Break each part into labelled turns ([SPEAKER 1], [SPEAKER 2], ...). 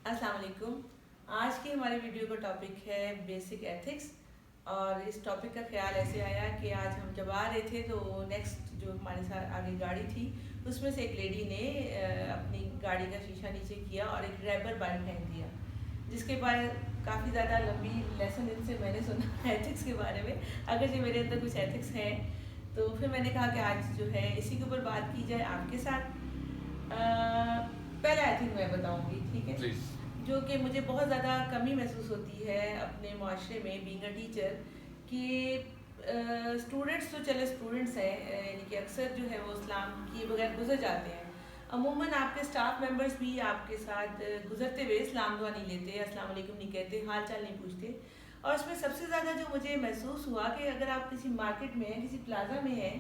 [SPEAKER 1] अस्सलाम वालेकुम। आज की हमारे वीडियो का टॉपिक है बेसिक एथिक्स। और इस टॉपिक का ख्याल ऐसे आया कि आज हम जब आ रहे थे तो नेक्स्ट जो हमारे साथ आगे गाड़ी थी उसमें से एक लेडी ने अपनी गाड़ी का शीशा नीचे किया और एक रैपर बैंड फेंक दिया, जिसके बाद काफ़ी ज़्यादा लंबी लेसन इनसे मैंने सुना एथिक्स के बारे में। अगर जो मेरे अंदर कुछ एथिक्स है तो फिर मैंने कहा कि आज जो है इसी के ऊपर बात की जाए आपके साथ। पहला एथिक मैं बताऊंगी, ठीक है,
[SPEAKER 2] प्लीज।
[SPEAKER 1] जो कि मुझे बहुत ज़्यादा कमी महसूस होती है अपने माशरे में बीइंग अ टीचर कि स्टूडेंट्स तो चले स्टूडेंट्स हैं, यानी कि अक्सर जो है वो इस्लाम किए बगैर गुजर जाते हैं। अमूमन आपके स्टाफ मेंबर्स भी आपके साथ गुजरते हुए इस्लाम दुआ नहीं लेते, अस्सलाम वालेकुम नहीं कहते, हाल चाल नहीं पूछते। और इसमें सबसे ज़्यादा जो मुझे महसूस हुआ कि अगर आप किसी मार्केट में हैं, किसी प्लाजा में हैं,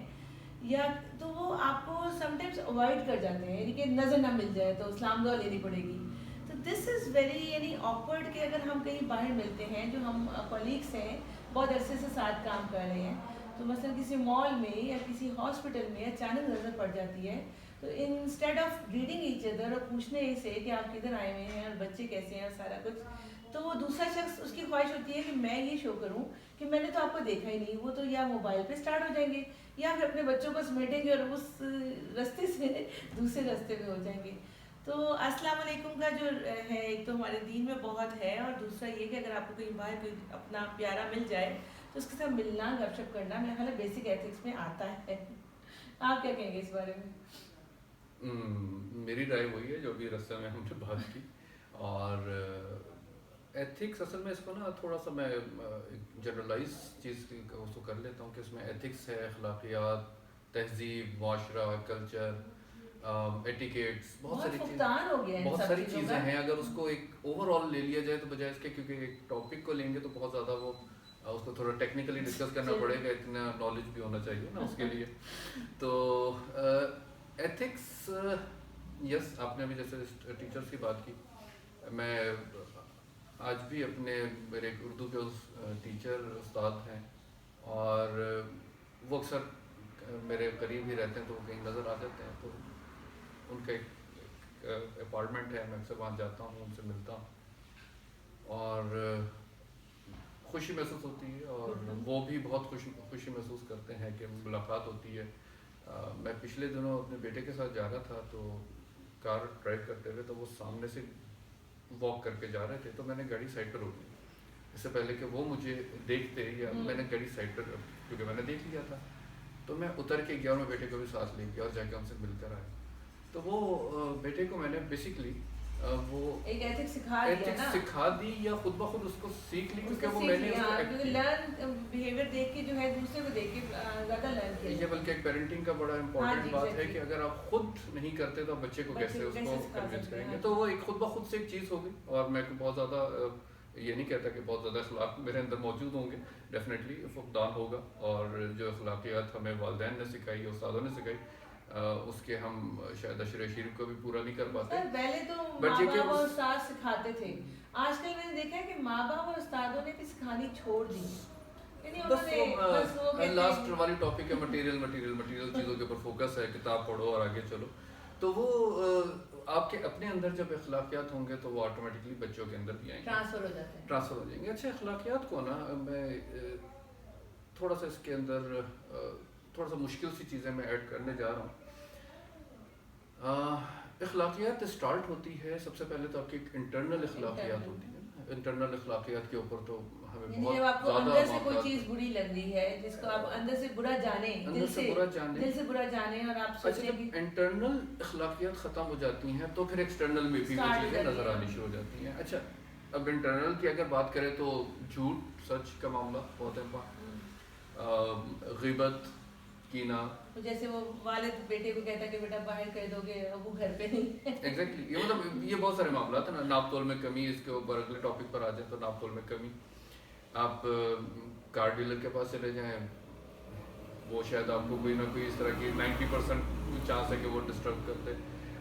[SPEAKER 1] या तो वो आपको समटाइम्स अवॉइड कर जाते हैं, यानी कि नज़र ना मिल जाए तो इस्लाम दुआ लेनी पड़ेगी। तो दिस इज़ वेरी यानी ऑकवर्ड कि अगर हम कहीं बाहर मिलते हैं, जो हम कॉलीग्स हैं, बहुत अरसे से साथ काम कर रहे हैं, तो मसलन किसी मॉल में या किसी हॉस्पिटल में अचानक नज़र पड़ जाती है, तो instead of greeting each other और पूछने से कि आप किधर आए हुए हैं और बच्चे कैसे हैं और सारा कुछ, तो वो दूसरा शख्स उसकी ख्वाहिश होती है कि मैं ये शो करूं कि मैंने तो आपको देखा ही नहीं। वो तो या मोबाइल पे स्टार्ट हो जाएंगे या फिर अपने बच्चों को समेटेंगे और उस रास्ते से दूसरे रास्ते में हो जाएंगे। तो अस्सलाम वालेकुम का जो है, एक तो हमारे दीन में बहुत है, और दूसरा ये कि अगर आपको कहीं बाहर कोई अपना प्यारा मिल जाए तो उसके साथ मिलना, गपशप करना मेरा ख्याल है बेसिक एथिक्स में आता है। आप क्या कहेंगे इस बारे में?
[SPEAKER 2] मेरी राय वही है जो भी रस्ते में हमने बात की। और एथिक्स असल में इसको ना थोड़ा सा मैं जनरलाइज चीज़ उसको कर लेता हूँ कि इसमें एथिक्स है, अखलाकियात, तहजीब, माशरा, कल्चर, एटिकेट्स, बहुत सारी चीज़ें हैं। अगर उसको एक ओवरऑल ले लिया जाए तो बजाय इसके, क्योंकि एक टॉपिक को लेंगे तो बहुत ज़्यादा वो उसको थोड़ा टेक्निकली डिस्कस करना पड़ेगा, इतना नॉलेज भी होना चाहिए ना उसके लिए। तो एथिक्स, यस, आपने अभी जैसे टीचर्स की बात की, मैं आज भी अपने मेरे एक उर्दू के उस टीचर उस्ताद हैं, और वो अक्सर मेरे करीब ही रहते हैं, तो वो कहीं नज़र आ जाते हैं, तो उनका एक अपार्टमेंट है, मैं अक्सर वहाँ जाता हूँ, उनसे मिलता हूँ और खुशी महसूस होती है, और वो भी बहुत खुशी महसूस करते हैं कि मुलाकात होती है। मैं पिछले दिनों अपने बेटे के साथ जा रहा था, तो कार ड्राइव करते हुए तो वो सामने से वॉक करके जा रहे थे, तो मैंने गाड़ी साइड पर रोक ली इससे पहले कि वो मुझे देखते, या मैंने गाड़ी साइड पर, क्योंकि मैंने देख लिया था, तो मैं उतर के गया और मैं बेटे को भी साथ ले गया और जाके उनसे मिलकर आया। तो वो बेटे को मैंने बेसिकली वो
[SPEAKER 1] एक एथिक्स सिखा
[SPEAKER 2] दी या खुद ब खुद उसको सीख ली, क्योंकि वो मैंने
[SPEAKER 1] लर्न बिहेवियर देख के जो है दूसरे को देख के ज़्यादा लर्न किया।
[SPEAKER 2] ये बल्कि एक पेरेंटिंग का बड़ा इंपॉर्टेंट बात है कि अगर आप खुद नहीं करते तो आप बच्चे को कैसे उसको कन्विंस करेंगे। तो वो एक खुद ब खुद से एक चीज़ होगी, और मैं बहुत ज़्यादा ये नहीं कहता कि बहुत ज़्यादा अखलाक मेरे अंदर मौजूद होंगे, डेफिनेटली फुकदान होगा, और जो अखलाकियात हमें वालिदैन ने सिखाई, उस्तादों ने सिखाई, उसके हम शायद अशर शरीफ को भी पूरा नहीं कर पाते।
[SPEAKER 1] पहले तो माँ बाप और उस्ताद सिखाते थे, आजकल मैंने देखा है कि माँ बाप और उस्तादों ने भी सिखानी छोड़ दी।
[SPEAKER 2] लास्ट वाली टॉपिक है मटेरियल मटेरियल मटेरियल चीज़ों के ऊपर फोकस है, किताब पढ़ो और आगे चलो। तो वो आपके अपने अंदर जब अखलाकियात होंगे तो वो ऑटोमेटिकली बच्चों के अंदर भी आएंगे, ट्रांसफ़र हो जाएंगे। अच्छा, अखलाकियात को ना मैं थोड़ा सा इसके अंदर थोड़ा सा मुश्किल सी चीज़ें मैं ऐड करने जा रहा हूँ। अखलाकियात स्टार्ट होती है सबसे पहले तो आपकी इंटरनल अखलाकियात होती है। इंटरनल अखलाकियात के ऊपर तो हमें बहुत
[SPEAKER 1] आपको अंदर से कोई चीज़ बुरी लग रही है, जिसको आप अंदर से बुरा जाने, दिल से बुरा जाने, और आप सोचें कि
[SPEAKER 2] इंटरनल अखलाकियात ख़त्म हो जाती हैं तो फिर एक्सटर्नल में भी वो चीज़ें नज़र आनी शुरू हो जाती हैं। अच्छा, अब इंटरनल की अगर बात करें तो झूठ सच का मामला बहुत है, ग़ीबत, कीना,
[SPEAKER 1] जैसे वो वालिद बेटे को कहता है कि बेटा बाहर कह दोगे, अबू घर पे नहीं है।
[SPEAKER 2] एग्जैक्टली, ये मतलब ये बहुत सारे मामला था ना। नाप तोल में कमी, इसके ऊपर अगले टॉपिक पर आ जाए तो नाप तोल में कमी। आप कार डीलर के पास चले जाएं, वो शायद आपको कोई ना कोई इस तरह की 90% चांस है कि वो डिस्टर्ब करते।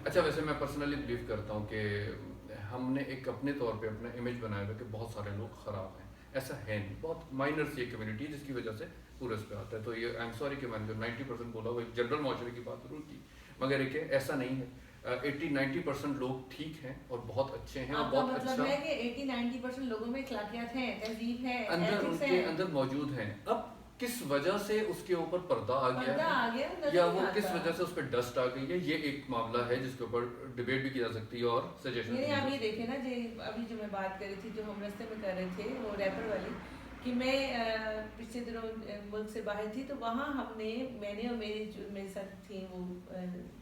[SPEAKER 2] अच्छा, वैसे मैं पर्सनली बिलीव करता हूँ कि हमने एक अपने तौर पे अपना इमेज बनाया हुआ कि बहुत सारे लोग ख़राब हैं, ऐसा है नहीं। बहुत माइनर सी एक कम्युनिटी जिसकी वजह से पूरे पे आता है। तो ये आई एम सॉरी कि मैंने जो 90% बोला वो एक जनरल माशरे की बात जरूर की, मगर एक ऐसा नहीं है। 80-90% लोग ठीक हैं और बहुत अच्छे हैं और
[SPEAKER 1] आपका
[SPEAKER 2] बहुत
[SPEAKER 1] मतलब
[SPEAKER 2] अच्छा
[SPEAKER 1] है कि 80-90% लोगों में अखलाकियात हैं, तहजीब है,
[SPEAKER 2] अंदर
[SPEAKER 1] एथिक्स
[SPEAKER 2] उनके
[SPEAKER 1] हैं।
[SPEAKER 2] अंदर मौजूद हैं। अब किस वजह से उसके ऊपर पर्दा आ गया
[SPEAKER 1] पर्दा
[SPEAKER 2] है
[SPEAKER 1] आ गया, नजर
[SPEAKER 2] या
[SPEAKER 1] नहीं
[SPEAKER 2] वो किस
[SPEAKER 1] आता।
[SPEAKER 2] वजह से उस पर डस्ट आ गई है, ये एक मामला है जिसके ऊपर डिबेट भी की जा सकती है और सजेशन
[SPEAKER 1] यानी
[SPEAKER 2] दी
[SPEAKER 1] आप
[SPEAKER 2] जा
[SPEAKER 1] ये
[SPEAKER 2] सकती
[SPEAKER 1] देखे ना, जो अभी जो मैं बात कर रही थी, जो हम रास्ते में कर रहे थे वो रैपर वाली, कि मैं पिछले दिनों मुल्क से बाहर थी, तो वहाँ मैंने और जो मेरे साथ थी वो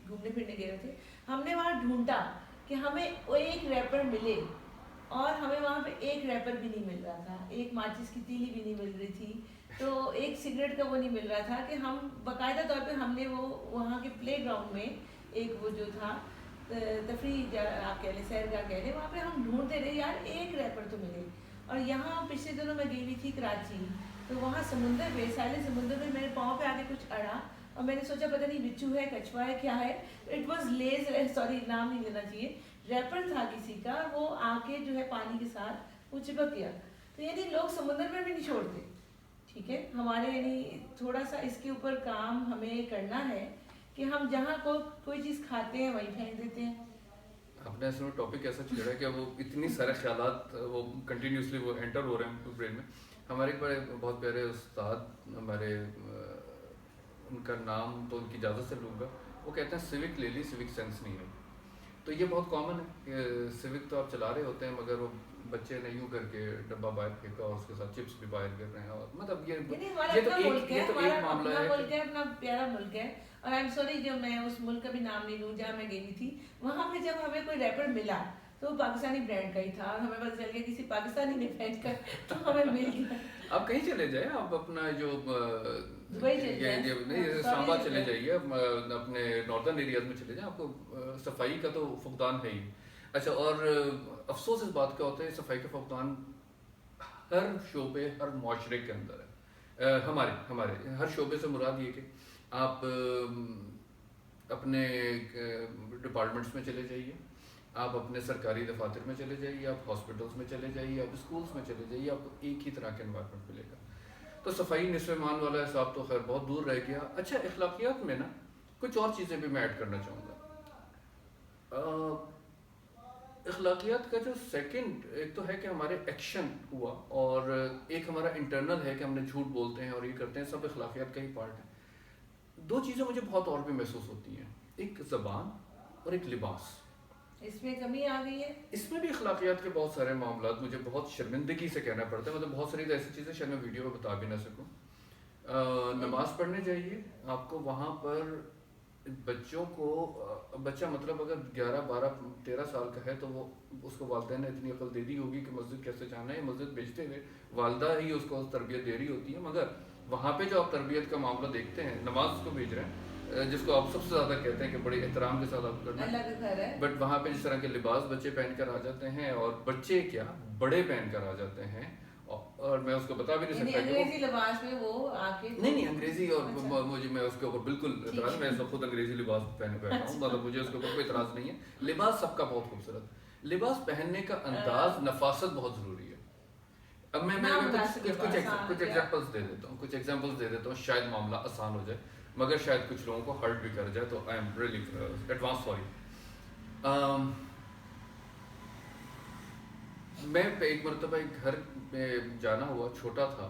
[SPEAKER 1] घूमने फिरने गए थे, हमने वहाँ ढूंढा कि हमें वो एक रैपर मिले, और हमें वहाँ पे एक रैपर भी नहीं मिल रहा था, एक माचिस की तीली भी नहीं मिल रही थी, तो एक सिगरेट का वो नहीं मिल रहा था, कि हम बाकायदा तौर पे हमने वो वहाँ के प्ले ग्राउंड में एक वो जो था तफरी आप कह लें, सैर का कह लें, वहाँ पे हम ढूंढते रहे यार एक रैपर तो मिले। और यहाँ पिछले दिनों मैं गई हुई थी कराची, तो वहाँ समुंदर पे, साले समुंदर में मेरे पाँव पे आके कुछ अड़ा, और मैंने सोचा पता नहीं बिच्छू है, कछुआ है, क्या है। इट वॉज लेज, सॉरी नाम नहीं लेना चाहिए, रैपर था किसी का, वो आके जो है पानी के साथ वो चिपक गया। तो यानी लोग समुंदर में भी नहीं छोड़ते, ठीक है। हमारे यानी थोड़ा सा इसके ऊपर काम हमें करना है कि हम जहाँ को कोई चीज़ खाते हैं वहीं फेंक देते हैं।
[SPEAKER 2] आपने ऐसे में टॉपिक ऐसा छेड़ा कि वो इतनी सारे ख्यालात वो कंटिन्यूसली वो एंटर हो रहे हैं ब्रेन में। हमारे एक बड़े बहुत प्यारे उस्ताद, हमारे उनका नाम तो उनकी इजाज़त से लूँगा, वो कहते हैं सिविक ले ली, सिविक सेंस नहीं है। तो ये बहुत कॉमन है कि सिविक तो आप चला रहे होते हैं, मगर वो बच्चे ने यूँ करके डब्बा बाहर फेंका और उसके साथ चिप्स भी बाहर गिर रहे हैं, और मतलब ये तो एक मामला है,
[SPEAKER 1] मुल्क है, अपना प्यारा मुल्क है। और आई एम सॉरी, जब मैं उस मुल्क का भी नाम नहीं लूँ जहाँ मैं गई थी, वहाँ पे जब हमें कोई रैपर मिला तो वो पाकिस्तानी ब्रांड का ही था, और हमें पता चल गया किसी पाकिस्तानी ने फेंक कर, तो हमें मिल गया।
[SPEAKER 2] आप कहीं चले जाए, आप अपना जो इस्लामाबाद चले जाइए, अपने नॉर्दर्न एरियाज में चले जाए, आपको सफाई का तो फुकदान है ही। अच्छा, और अफसोस इस बात का होता है, सफाई का फुकदान हर शोबे, हर माशरे के अंदर है। हमारे हर शोबे से मुराद ये कि आप अपने डिपार्टमेंट्स में चले जाइए, आप अपने सरकारी दफातर में चले जाइए, आप हॉस्पिटल्स में चले जाइए, आप स्कूल्स में चले जाइए, आपको एक ही तरह का एनवायरनमेंट मिलेगा। तो सफाई निस्फ़ ईमान वाला हिसाब तो खैर बहुत दूर रह गया। अच्छा, अखलाकियात में ना कुछ और चीज़ें भी मैं ऐड करना चाहूँगा। अखलाकियात का जो सेकंड, एक तो है कि हमारे एक्शन हुआ, और एक हमारा इंटरनल है कि हमने झूठ बोलते हैं और ये करते हैं, सब अखलाकियात का ही पार्ट है। दो चीज़ें मुझे बहुत और भी महसूस होती हैं, एक ज़बान और एक लिबास।
[SPEAKER 1] इसमें कमी आ गई है।
[SPEAKER 2] इसमें भी अखलाकियात के बहुत सारे मामला मुझे बहुत शर्मिंदगी से कहना पड़ता है, मतलब बहुत सारी ऐसी चीज़ें शायद मैं वीडियो में बता भी ना सकूँ। नमाज पढ़ने जाइए, आपको वहाँ पर बच्चों को, बच्चा मतलब अगर 11, 12, 13 साल का है, तो वो उसको वालिदैन ने इतनी अकल दे दी होगी कि मस्जिद कैसे जाना है, मस्जिद भेजते हुए वालदा ही उसको तरबियत दे रही होती है। मगर वहाँ पे जो आप तरबियत का मामला देखते हैं, नमाज को भेज रहे हैं, जिसको आप सबसे ज़्यादा कहते हैं कि बड़े एहतराम के साथ आप करना है, बट वहाँ पे जिस तरह के लिबास बच्चे पहन कर आ जाते हैं, और बच्चे क्या बड़े पहन कर आ जाते हैं, और मैं उसको बता भी नहीं सकता कि
[SPEAKER 1] अंग्रेजी लिबास में वो आके
[SPEAKER 2] नहीं अंग्रेजी, और मुझे, मैं उसके ऊपर बिल्कुल इतराज़, मैं सब खुद अंग्रेजी लिबास पहने बैठा हूँ, मतलब मुझे उसके ऊपर कोई इतराज़ नहीं है। लिबास सबका बहुत खूबसूरत, लिबास पहनने का अंदाज, नफासत बहुत ज़रूरी है। अब मैं कुछ एग्जांपल्स दे देता हूँ, शायद मामला आसान हो जाए, मगर शायद कुछ लोगों को हर्ट भी कर जाए, तो I am really advance sorry. मैं एक मरतबा एक घर में जाना हुआ, छोटा था,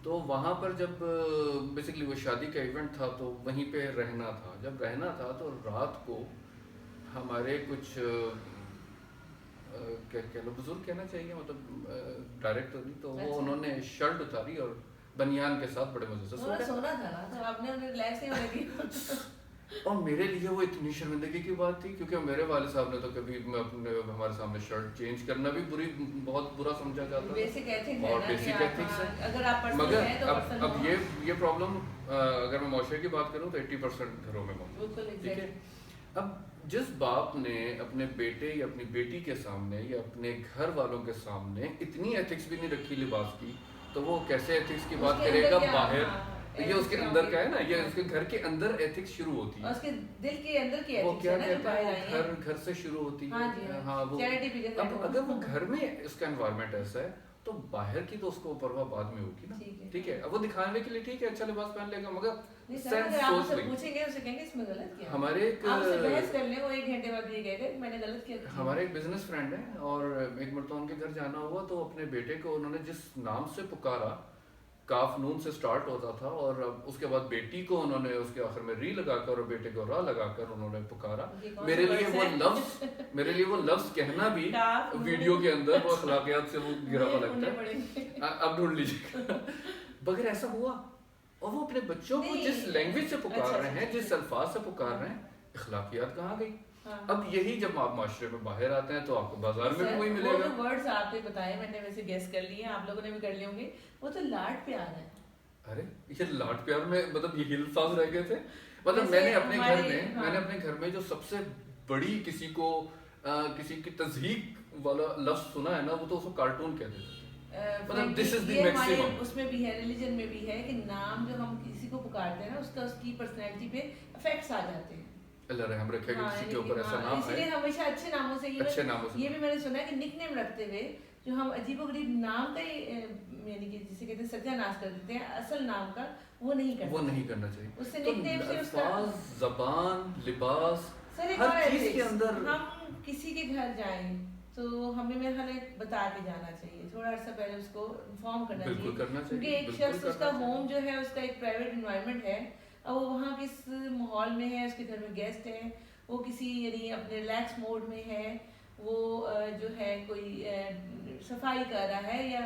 [SPEAKER 2] तो वहाँ पर जब बेसिकली वो शादी का इवेंट था, तो वहीं पे रहना था। जब रहना था तो रात को हमारे कुछ कह लो बुजुर्ग कहना चाहिए, मतलब डायरेक्ट तो नहीं, तो वो उन्होंने शर्ट उतारी और बनियान के साथ बड़े मजे से
[SPEAKER 1] सोना था ना, तो आपने उन्हें रिलैक्स नहीं होने दी।
[SPEAKER 2] और मेरे लिए वो इतनी शर्मिंदगी की बात थी, क्योंकि मेरे वाले साहब ने तो कभी अपने हमारे सामने शर्ट चेंज करना भी बहुत बुरा समझा जाता था।
[SPEAKER 1] बेसिक एथिक्स
[SPEAKER 2] और बेसिक एथिक्स है,
[SPEAKER 1] अगर आप
[SPEAKER 2] मगर अब ये प्रॉब्लम अगर मैं माशरे की बात करूँ तो 80% घरों में मौजूद है, ठीक है। अब जिस बाप ने अपने बेटे या अपनी बेटी के सामने या अपने घर वालों के सामने इतनी एथिक्स भी नहीं रखी लिबास की, तो वो कैसे एथिक्स की बात करेगा बाहर? ये उसके अंदर का है ना, ये उसके घर के अंदर एथिक्स शुरू होती है,
[SPEAKER 1] उसके दिल के अंदर की एथिक्स,
[SPEAKER 2] वो क्या कहता है, घर से शुरू होती है। हाँ, वो अब अगर वो घर में इसका एनवायरनमेंट ऐसा है, तो बाहर की तो उसको परवाह बाद में होगी ना, ठीक है। अब वो दिखाने के लिए ठीक है अच्छा लिबास पहन लेगा, मगर
[SPEAKER 1] नहीं सर, अगर आप उससे पूछेंगे उसे कहेंगे इसमें गलत किया।
[SPEAKER 2] हमारे एक
[SPEAKER 1] आप उससे बहस कर लें, वो 1 घंटे बाद ये कहेगा मैंने गलत किया।
[SPEAKER 2] हमारे एक बिजनेस फ्रेंड है और एक मरतबा उनके घर जाना हुआ तो अपने बेटे को उन्होंने जिस नाम से पुकारा, काफ नून से स्टार्ट होता था, और उसके बाद बेटी को उन्होंने उसके आखिर में री लगाकर और बेटे को रा लगाकर उन्होंने पुकारा। मेरे लिए वो लफ्ज कहना भी वीडियो के अंदर वो अखलाकियात से वो गिरा हुआ लगता है। अब ढूंढ लीजिएगा। मगर ऐसा हुआ, और वो अपने बच्चों को जिस लैंग्वेज से पुकार रहे हैं, जिस अल्फाज से पुकार रहे हैं, अखलाकियात कहाँ गई? अब यही जब आप माशरे में बाहर आते हैं तो आपको बाजार में भी वही मिलेगा।
[SPEAKER 1] वो वर्ड्स आपने बताए मैंने वैसे गेस कर लिए, आप लोगों ने भी कर लिए होंगे, वो तो लाड प्यार है।
[SPEAKER 2] अरे ये लाड प्यार में मतलब यही अल्फाज रह गए थे। मतलब मैंने अपने घर में जो सबसे बड़ी किसी की तज़हीक वाला लफ्ज सुना है ना, वो तो उसको कार्टून कहते थे। मतलब दिस इज द मैक्सिमम।
[SPEAKER 1] उसमें भी है, रिलीजन में भी है कि नाम जो हम किसी को पुकारते हैं ना, उसकी पर्सनैलिटी पे इफेक्ट्स आ जाते हैं।
[SPEAKER 2] अल्लाह रहम रखेगा किसी के ऊपर ऐसा नाम है।
[SPEAKER 1] इसलिए हमेशा अच्छे नामों से ये भी मैंने सुना है कि निकनेम रखते हुए जो हम अजीबोगरीब नाम का ही यानी कि जिसे कहते हैं सत्यानाश कर देते हैं, असल नाम का वो नहीं करना चाहिए। उससे निकनेम से उसका
[SPEAKER 2] ज़बान, लिबास,
[SPEAKER 1] हर चीज के अंदर हम किसी के घर जाएं तो हमें मेरे ख्याल बता के जाना चाहिए, थोड़ा अर्सा पहले उसको इन्फॉर्म करना चाहिए, क्योंकि एक शख्स उसका होम जो है उसका एक प्राइवेट इन्वायरमेंट है, और वो वहाँ किस माहौल में है, उसके घर में गेस्ट है, वो किसी यानी अपने रिलैक्स मोड में है, वो जो है कोई सफाई कर रहा है या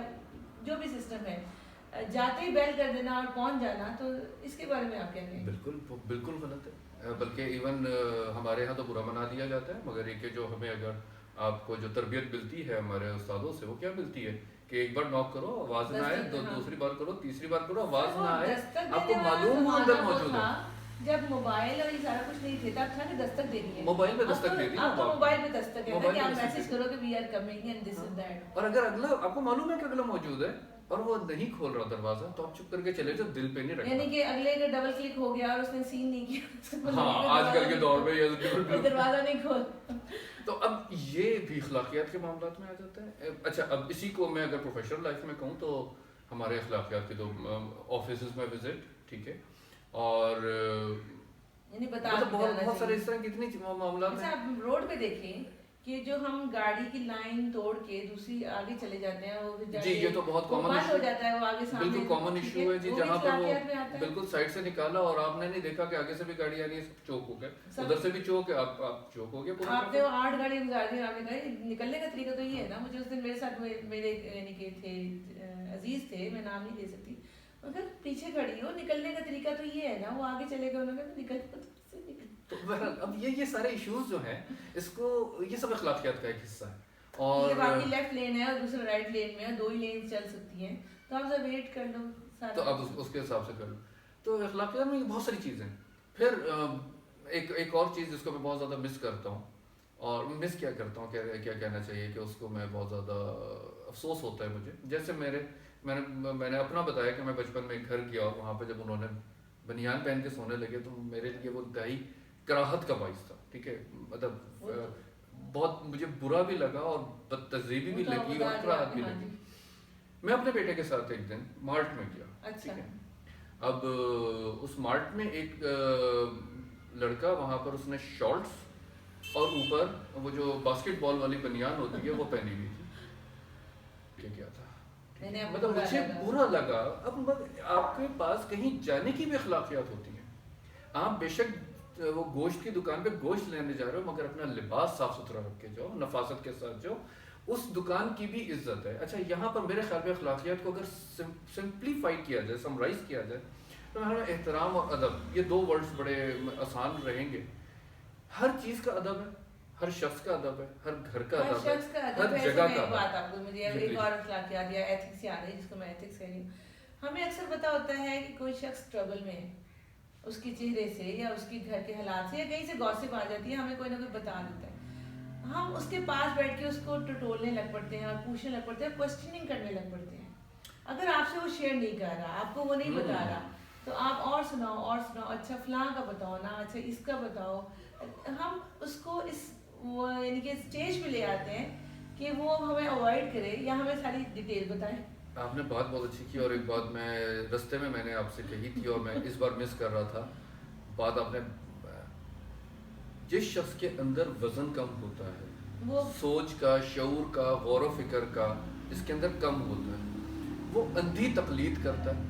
[SPEAKER 1] जो भी सिस्टम है, जाते ही बेल कर देना और पहुंच जाना, तो इसके बारे में आप क्या कहेंगे?
[SPEAKER 2] बिल्कुल गलत है। बल्कि इवन हमारे यहाँ तो बुरा मना दिया जाता है, मगर एक जो हमें अगर आपको जो तरबियत मिलती है हमारे उस्तादों से, वो क्या मिलती है कि एक बार नॉक करो आवाज ना आए, दूसरी बार करो, तीसरी बार करो आवाज ना आए, आपको मालूम हो अंदर मौजूद है।
[SPEAKER 1] जब मोबाइल और ये सारा कुछ नहीं थे तब था कि दस्तक देनी है,
[SPEAKER 2] मोबाइल पे दस्तक दे दी,
[SPEAKER 1] अब तो मोबाइल पे दस्तक है ना कि आप मैसेज करो कि we are coming and this is that.
[SPEAKER 2] और अगर अगला आपको मालूम है कि अगला मौजूद है और वो नहीं खोल रहा दरवाजा, तो आप चुप करके चले जाओ, दिल पे नहीं रखना।
[SPEAKER 1] यानी कि अगले का डबल क्लिक हो गया और उसने सीन नहीं किया,
[SPEAKER 2] हाँ आजकल के दौर में ये
[SPEAKER 1] दरवाजा नहीं खोल।
[SPEAKER 2] तो अब ये भी अखलाकियात के मामलात में आ जाता है। अच्छा, अब इसी को मैं अगर प्रोफेशनल लाइफ में कहूँ तो हमारे अखलाकियात के तो ऑफिस में विजिट, ठीक है, और मतलब बहुत सारे इस तरह कितनी मामला
[SPEAKER 1] हैं। आप रोड पे देखें कि जो हम गाड़ी की लाइन तोड़ के दूसरी आगे चले जाते हैं, वो
[SPEAKER 2] जी ये तो बहुत कॉमन
[SPEAKER 1] हो जाता है, वो आगे सामने
[SPEAKER 2] बिल्कुल कॉमन इशू है जी, जहाँ पर वो बिल्कुल साइड से निकाला और आपने नहीं देखा कि आगे से भी गाड़ी आ रही है, चौक हो गए, उधर से भी चौक है, आप चौक हो गए।
[SPEAKER 1] आपने वो 8 गाड़ी गुजार दी, आपने कहा निकलने का तरीका तो ये है ना। मुझे उस दिन मेरे साथ मेरे यानी कि थे अजीज थे, मैं नाम नहीं ले सकती, मगर पीछे खड़ी हो, निकलने का तरीका तो ये है ना, वो आगे चले गए, उन्होंने निकल
[SPEAKER 2] तो अब ये सारे इश्यूज जो हैं, इसको ये सब अखलाकियात का एक हिस्सा है। और
[SPEAKER 1] जब आपकी लेफ्ट लेन है और दूसरा राइट लेन में है, 2 ही लेन चल सकती हैं, तो आप जब वेट कर लो सारा,
[SPEAKER 2] तो अब उसके हिसाब से कर लो। तो अखलाकियात में बहुत सारी चीज़ें हैं। फिर एक और चीज़ जिसको मैं बहुत ज़्यादा मिस करता हूँ, और मिस क्या करता हूँ, क्या कहना चाहिए कि उसको मैं बहुत ज़्यादा अफसोस होता है मुझे। जैसे मैंने अपना बताया कि मैं बचपन में एक घर गया और वहाँ पर जब उन्होंने बनियान पहन के सोने लगे तो मेरे लिए वो इंतहाई कराहत का बाइस था, ठीक है, मतलब बहुत मुझे बुरा भी लगा और बदतज़ीबी भी लगी और कराहत भी लगी। मैं अपने बेटे के साथ एक दिन मार्ट में गया, ठीक है। अब उस मार्ट में एक लड़का, वहाँ पर उसने शॉर्ट्स और ऊपर वो जो बास्केटबॉल वाली बनियान होती है वो पहनी हुई थी। क्या था, मतलब मुझे बुरा लगा। अब आपके पास कहीं जाने की भी अखलाकियात होती हैं, आप बेशक वो गोश्त की दुकान पे गोश्त लेने जा रहे हो, मगर अपना लिबास साफ सुथरा रख के जाओ, नफासत के साथ जाओ, उस दुकान की भी इज्जत है। अच्छा, यहाँ पर मेरे ख्याल में अखलाकियात को अगर सिंप्लीफाई किया जाए, समराइज किया जाए, तो हमें एहतराम और अदब, ये 2 वर्ड्स बड़े आसान रहेंगे। हर चीज़ का अदब है, हर शख्स का अदब है, हर घर का अदब है, हर जगह का
[SPEAKER 1] बात आपको मुझे एक और अखलाकियात या एथिक्स याद है, जिसको मैं एथिक्स कह रही हूँ। हमें अक्सर पता होता है कि कोई शख्स ट्रबल में है, उसके चेहरे से या उसके घर के हालात से या कहीं से गॉसिप आ जाती है, हमें कोई ना कोई बता देता है, हम उसके पास बैठ के उसको टटोलने लग पड़ते हैं और पूछने लग पड़ते हैं, क्वेश्चनिंग करने लग पड़ते हैं। अगर आपसे वो शेयर नहीं कर रहा, आपको वो नहीं बता रहा, तो आप और सुनाओ, अच्छा फलां का बताओ ना, अच्छा इसका बताओ। हम उसको इस यानी कि स्टेज पे ले आते हैं कि वो अब हमें अवॉइड करे या हमें सारी डिटेल बताएं।
[SPEAKER 2] आपने बात बहुत अच्छी की, और एक बात मैं रास्ते में मैंने आपसे कही थी और मैं इस बार मिस कर रहा था। बात आपने, जिस शख्स के अंदर वजन कम होता है,
[SPEAKER 1] वो
[SPEAKER 2] सोच का, शऊर का, गौर व फिक्र का इसके अंदर कम होता है, वो अंधी तकलीद करता है।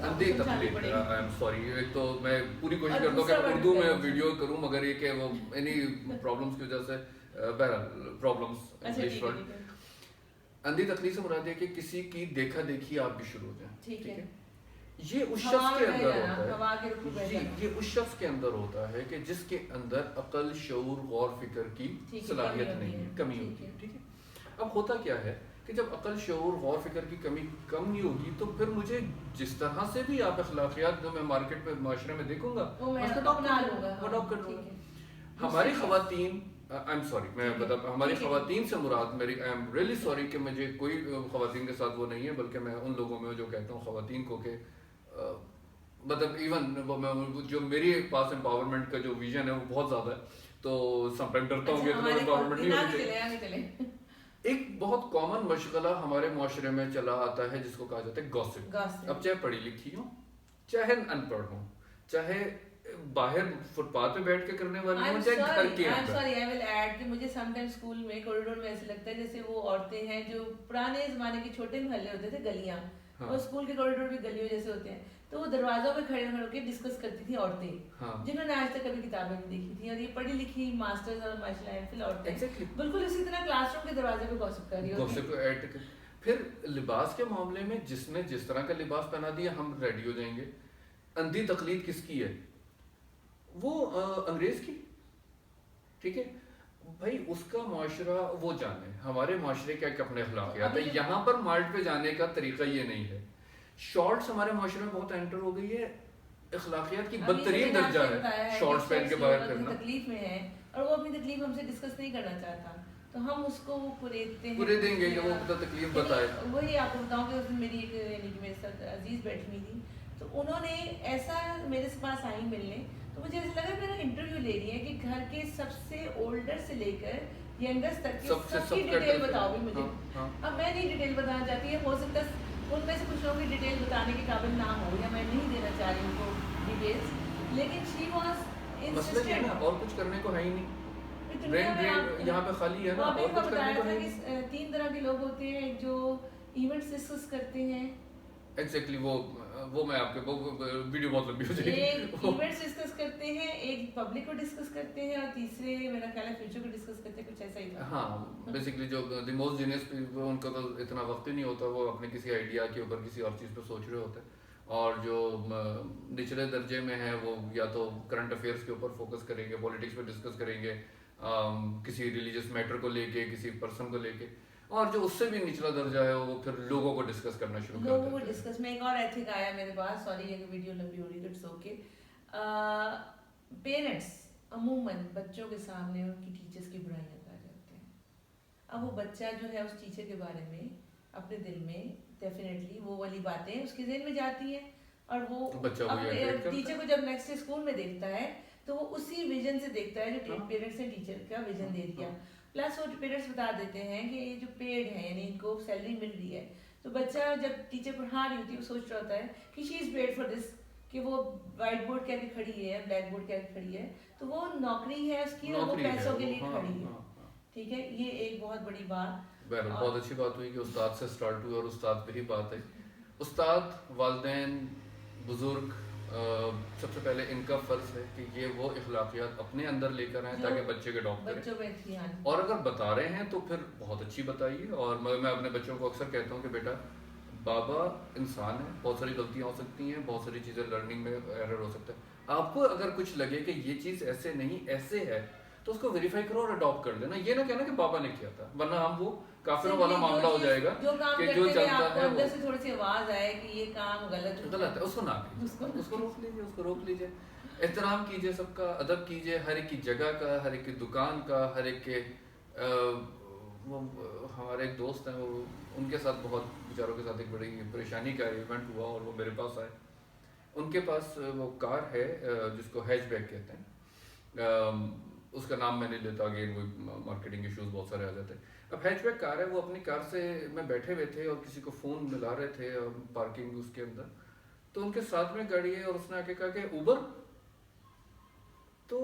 [SPEAKER 2] अंधी तकलीद, आई एम सॉरी, एक तो मैं पूरी कोशिश करता हूँ कि उर्दू में वीडियो करूँ, मगर ये कि वो इन्हीं प्रॉब्लम्स की वजह से बहरहाल प्रॉब्लम्स इंग्लिश वर्ड। अंधी तकलीफ से मुराद है कि किसी की देखा देखी आप भी शुरू हो जाए, ठीक है। ये उस शख्स के अंदर होता है, ये उस शख्स के अंदर होता है कि जिसके अंदर अकल, शऊर, गौर फिक्र की सलाहियत नहीं है, कमी होती है, ठीक है। अब होता क्या है कि जब अकल, शऊर, गौर फिक्र की कमी कम नहीं होगी तो फिर मुझे जिस तरह से भी आप अखलाकियात जो मैं मार्केट में, माशरे में देखूंगा, मैं अडॉप्ट कर लूँगा। हमारी खवातीन, आई एम सॉरी, मैं बता, हमारी खवातीन से मुराद, मेरी आई एम रियली सॉरी कि मुझे कोई खवातीन के साथ वो नहीं है, बल्कि मैं उन लोगों में जो कहता हूँ खवातीन को कि मतलब इवन जो मेरे पास एम्पावरमेंट का जो विजन है वो बहुत ज़्यादा है, तो समटाइम डरता हूँ कि एम्पावरमेंट नहीं होनी चाहिए। एक बहुत कॉमन मशगला हमारे माशरे में चला आता है जिसको कहा जाता है गॉसिप। अब चाहे पढ़ी लिखी हो, चाहे अनपढ़ हो, चाहे बाहर फुटपाथ पे बैठ के करने वाली हो, चाहे घर के अंदर।
[SPEAKER 1] आई विल ऐड कि मुझे समटाइम स्कूल में कॉरिडोर में ऐसे लगता है जैसे वो औरतें हैं जो पुराने जमाने के छोटे मोहल्ले होते थे, गलियां, और स्कूल के कॉरिडोर भी गलियों जैसे होते हैं, तो वो दरवाजों पे खड़े होकर डिस्कस करती थी औरतें, जिन्होंने आज तक कभी किताबें नहीं देखी थी, और ये पढ़ी लिखी मास्टर्स और माशाल्लाह एमफिल औरतें बिल्कुल इसी तरह क्लासरूम के दरवाजे पे गॉसिप कर रही होती है।
[SPEAKER 2] फिर लिबास के मामले में जिसने जिस तरह का लिबास पहना दिया हम रेडी हो जाएंगे। अंधी तकलीद किसकी है? वो अंग्रेज की, ठीक है भाई, उसका माशरा वो जाने, हमारे माशरे के अपने अखलाकियात है। यहाँ पर मार्ट पे जाने का तरीका ये नहीं है। शॉर्ट्स हमारे माशरे में बहुत एंटर हो गई है, अखलाकियात की बदतरीन दर्जा है शॉर्ट्स पहन के बाहर फिरना।
[SPEAKER 1] तकलीफ में है और वो अपनी तकलीफ हमसे डिस्कस नहीं करना चाहता, तो हम उसको कुरेदते हैं,
[SPEAKER 2] कुरेदेंगे कि वो तकलीफ बताए।
[SPEAKER 1] वही आपको बताऊं कि उस दिन मेरी एक, यानी कि मेरे साथ अजीज बैठी हुई थी, तो उन्होंने ऐसा मेरे पास आई मिलने, तो मुझे ऐसा लगा मेरा इंटरव्यू ले रही है कि घर के सबसे ओल्डर से लेकर यंगेस्ट तक की सबकी डिटेल बताओ भी मुझे। अब मैं नहीं डिटेल बताना चाहती है, हो सकता है उनमें से कुछ लोगों की डिटेल बताने के काबिल ना हो, या मैं नहीं देना चाह रही उनको डिटेल्स, लेकिन शी वाज इंसिस्टेंट।
[SPEAKER 2] और कुछ करने को है ही नहीं, ब्रेन यहाँ पे खाली है ना, और कुछ करने को नहीं।
[SPEAKER 1] 3 तरह के लोग होते हैं, जो इवेंट्स डिस्कस करते हैं।
[SPEAKER 2] एग्जैक्टली वो मैं आपके वो वीडियो बहुत लंबी हो जाएगी।
[SPEAKER 1] एक इवेंट्स डिस्कस करते हैं, एक पब्लिक को डिस्कस करते हैं, और तीसरे मेरा ख्याल है फ्यूचर को डिस्कस करते हैं, कुछ ऐसा ही था।
[SPEAKER 2] हाँ, बेसिकली जो द मोस्ट जीनियस पीपल, उनका तो इतना वक्त ही नहीं होता, वो अपने किसी आइडिया के ऊपर किसी और चीज़ पे सोच रहे होते हैं। और जो निचले दर्जे में है वो या तो करंट अफेयर्स के ऊपर फोकस करेंगे, पॉलिटिक्स पे डिस्कस करेंगे, किसी रिलीजियस मैटर को लेके, किसी पर्सन को लेके, और जो उससे भी निचला दर्जा है वो फिर लोगों को डिस्कस करना शुरू कर देते हैं।
[SPEAKER 1] डिस्कस में एक और एथिक आया मेरे पास, सॉरी ये वीडियो लंबी हो रही है, इट्स ओके। पेरेंट्स अमूमन बच्चों के सामने उनकी टीचर्स की बुराइयां कर जाते हैं। अब वो बच्चा जो है उस टीचर के बारे में अपने दिल में डेफिनेटली वो वाली बातें उसके ज़हन में जाती हैं, और वो अपने टीचर को जब नेक्स्ट स्कूल में देखता है तो वो उसी विजन से देखता है जो पेरेंट्स ने टीचर का विजन दे दिया। प्लस वो पेरेंट्स बता देते हैं कि ये जो पेड है, यानी इनको सैलरी मिल रही है, तो बच्चा जब टीचर पढ़ा रही होती है वो सोच रहा होता है कि she is paid for this, कि वो वाइट बोर्ड के आगे खड़ी है, ब्लैक बोर्ड के आगे खड़ी है, तो वो नौकरी है उसकी, और वो पैसों के लिए खड़ी है, ठीक है। ये एक बहुत बड़ी बात,
[SPEAKER 2] बहुत अच्छी बात हुई कि उस्ताद से स्टार्ट हुई, और उस्ताद पे ही बात है। उस्ताद, वालिदैन, बुजुर्ग, सबसे पहले इनका फ़र्ज़ है कि ये वो इखलाकियात अपने अंदर लेकर आएँ ताकि बच्चे के अडॉप्ट करें। और अगर बता रहे हैं तो फिर बहुत अच्छी बताइए। और मैं अपने बच्चों को अक्सर कहता हूँ कि बेटा, बाबा इंसान है, बहुत सारी गलतियाँ हो सकती हैं, बहुत सारी चीज़ें लर्निंग में एरर हो सकता है। आपको अगर कुछ लगे कि ये चीज़ ऐसे नहीं ऐसे है तो उसको वेरीफाई करो और अडॉप्ट कर लेना। ये ना कहना कि पापा ने किया था, वरना हम वो काफिरों वाला मामला हो जाएगा कि जो चलता है
[SPEAKER 1] अंदर से थोड़ी सी आवाज आए कि ये काम गलत
[SPEAKER 2] है, उसको ना कीजिए, उसको रोक लीजिए। एहतराम कीजिए, सबका अदब कीजिए, हर एक की जगह का, हर एक की दुकान का, हर एक के वो हमारे एक दोस्त हैं, वो उनके साथ बहुत बेचारों के साथ एक बड़ी परेशानी का इवेंट हुआ, और वो मेरे पास आए। उनके पास वो कार है जिसको हैचबैक कहते हैं, उसका नाम मैं नहीं लेता, अगेन वो मार्केटिंग इश्यूज बहुत सारे आ जाते हैं। अब हैचबैक कार है, वो अपनी कार से मैं बैठे हुए थे और किसी को फ़ोन मिला रहे थे पार्किंग उसके अंदर, तो उनके साथ में गाड़ी है और उसने आके कहा कि उबर। तो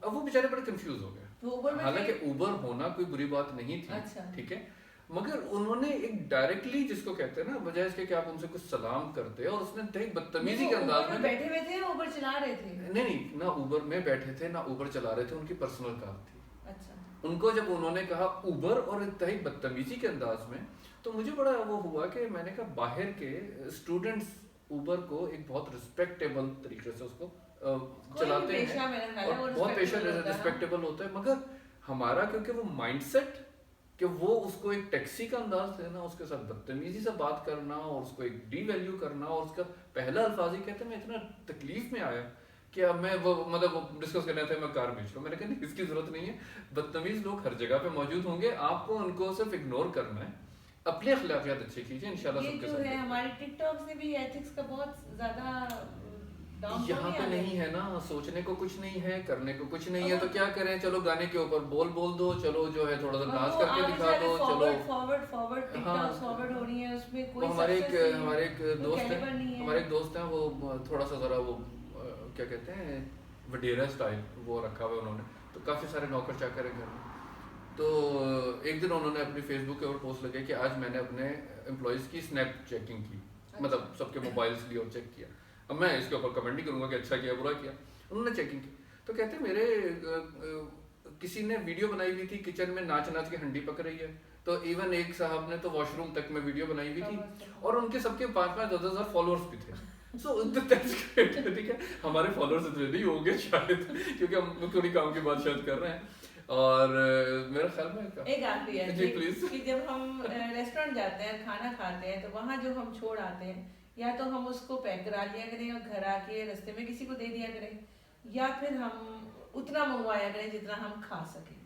[SPEAKER 2] अब वो बेचारे बड़े कंफ्यूज हो गए, हालांकि उबर होना कोई बुरी बात नहीं थी,
[SPEAKER 1] अच्छा।
[SPEAKER 2] ठीक है, मगर उन्होंने एक डायरेक्टली जिसको कहते हैं ना, बजाय इसके कि आप उनसे कुछ सलाम करते, और उसने एक बदतमीजी के अंदाज में
[SPEAKER 1] बैठे हुए थे, उबर चला रहे थे?
[SPEAKER 2] नहीं, ना उबर में बैठे थे ना उबर चला रहे थे, उनकी पर्सनल कार थी।
[SPEAKER 1] अच्छा।
[SPEAKER 2] उनको जब उन्होंने कहा उबर और इंतहाई बदतमीजी के अंदाज में, तो मुझे बड़ा वो हुआ कि मैंने कहा बाहर के स्टूडेंट्स उबर को एक बहुत रिस्पेक्टेबल तरीके से उसको चलाते हैं और बहुत पेशा रिस्पेक्टेबल होता है, मगर हमारा क्योंकि वो माइंडसेट कि वो उसको एक टैक्सी का अंदाज देना, उसके साथ बदतमीजी से बात करना और उसको एक डी वैल्यू करना, और उसका पहला अल्फाज ही कहते हैं, मैं इतना तकलीफ में आया कि अब मैं वो मतलब वो डिस्कस करने थे मैं कार बेच रहा हूँ, मैंने कहा नहीं इसकी जरूरत नहीं है, बदतमीज लोग हर जगह पे मौजूद होंगे, आपको उनको सिर्फ इग्नोर करना है, अपनी अखलाकियात अच्छी कीजिए, इंशाल्लाह सबके साथ।
[SPEAKER 1] ये जो है हमारे टिकटॉक से भी एथिक्स का बहुत ज्यादा
[SPEAKER 2] यहाँ पे नहीं है ना, सोचने को कुछ नहीं है, करने को कुछ नहीं है, तो क्या करें, चलो गाने के ऊपर बोल दो, चलो जो है थोड़ा सा नाच करके दिखा दो, चलो
[SPEAKER 1] फॉरवर्ड टिकटॉक फॉरवर्ड हो रही है, उसमें कोई
[SPEAKER 2] हमारे एक दोस्त हैं, वो थोड़ा सा जरा वो क्या कहते हैं वडेरा स्टाइल वो रखा हुआ उन्होंने, तो काफी सारे नौकर चाकर हैं घर में, तो एक दिन उन्होंने अपनी फेसबुक के ऊपर पोस्ट लगाई कि आज मैंने अपने एम्प्लॉयज की स्नैप चेकिंग की, मतलब सबके मोबाइल्स लिए और चेक किया। अब मैं इसके ऊपर कमेंट नहीं करूंगा कि अच्छा किया बुरा किया, उन्होंने चेकिंग की, तो कहते मेरे किसी ने वीडियो बनाई हुई थी किचन में नाच नाच के हंडी पक रही है, तो इवन एक साहब ने तो वॉशरूम तक में वीडियो बनाई हुई थी, और उनके सबके 5,000-10,000 फॉलोअर्स भी थे। सो ठीक है, हमारे फॉलोअर्स इतने नहीं होंगे शायद, क्योंकि हम थोड़ी काम की बात शायद कर रहे हैं, और मेरा ख्याल में
[SPEAKER 1] एक आखिरी है
[SPEAKER 2] जी प्लीज
[SPEAKER 1] कि जब हम रेस्टोरेंट जाते हैं खाना खाते हैं, तो वहाँ जो हम छोड़ आते हैं, या तो हम उसको पैक करा लिया करें और घर आके रास्ते में किसी को दे दिया करें, या फिर हम उतना मंगवाया करें जितना हम खा सकें।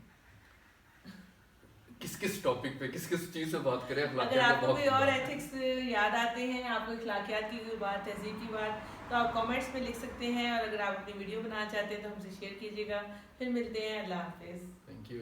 [SPEAKER 2] किस टॉपिक पे किस चीज से बात करें?
[SPEAKER 1] अगर आपको कोई और एथिक्स याद आते हैं, आपको इखलाकियात की कोई बात, तहजीब की बात, तो आप कमेंट्स में लिख सकते हैं, और अगर आप अपनी वीडियो बनाना चाहते हैं तो हमसे शेयर कीजिएगा। फिर मिलते हैं, अल्लाह हाफिज़।
[SPEAKER 2] Thank you.